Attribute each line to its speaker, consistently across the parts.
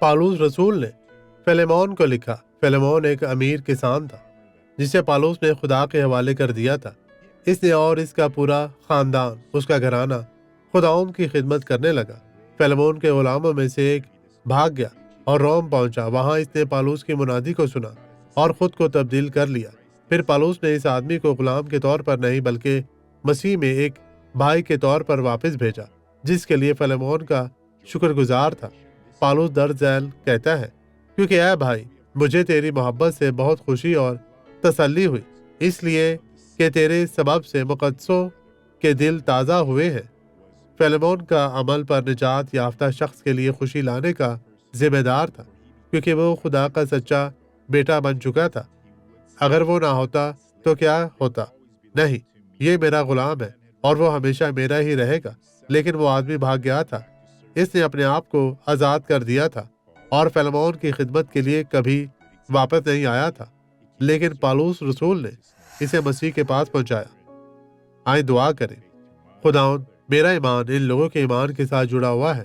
Speaker 1: پالوس رسول نے فلیمون کو لکھا۔ فلیمون ایک امیر کسان تھا جسے پالوس نے خدا کے حوالے کر دیا تھا۔ اس نے اور اس کا پورا خاندان، اس کا گھرانہ خداوند کی خدمت کرنے لگا۔ فلیمون کے غلاموں میں سے ایک بھاگ گیا اور روم پہنچا۔ وہاں اس نے پالوس کی منادی کو سنا اور خود کو تبدیل کر لیا۔ پھر پالوس نے اس آدمی کو غلام کے طور پر نہیں بلکہ مسیح میں ایک بھائی کے طور پر واپس بھیجا، جس کے لیے فلیمون کا شکر گزار تھا۔ پالوس درج ذیل کہتا ہے، کیونکہ اے بھائی، مجھے تیری محبت سے بہت خوشی اور تسلی ہوئی، اس لیے کہ تیرے سبب سے مقدسوں کے دل تازہ ہوئے ہیں۔ فلیمون کا عمل پر نجات یافتہ شخص کے لیے خوشی لانے کا ذمہ دار تھا، کیونکہ وہ خدا کا سچا بیٹا بن چکا تھا۔ اگر وہ نہ ہوتا تو کیا ہوتا؟ نہیں، یہ میرا غلام ہے اور وہ ہمیشہ میرا ہی رہے گا۔ لیکن وہ آدمی بھاگ گیا تھا، اس نے اپنے آپ کو آزاد کر دیا تھا اور فلیمون کی خدمت کے لیے کبھی واپس نہیں آیا تھا۔ لیکن پالوس رسول نے اسے مسیح کے پاس پہنچایا۔ آئیں دعا کریں۔ خداوند، میرا ایمان ان لوگوں کے ایمان کے ساتھ جڑا ہوا ہے۔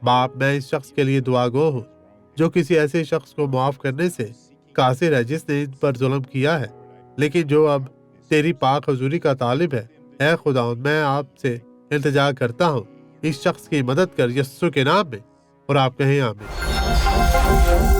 Speaker 1: باپ، میں اس شخص کے لیے دعا گو ہوں جو کسی ایسے شخص کو معاف کرنے سے قاصر ہے جس نے ان پر ظلم کیا ہے، لیکن جو اب تیری پاک حضوری کا طالب ہے۔ اے خداوند، میں آپ سے التجا کرتا ہوں، اس شخص کی مدد کر یسوع کے نام میں، اور آپ کہیں آمین۔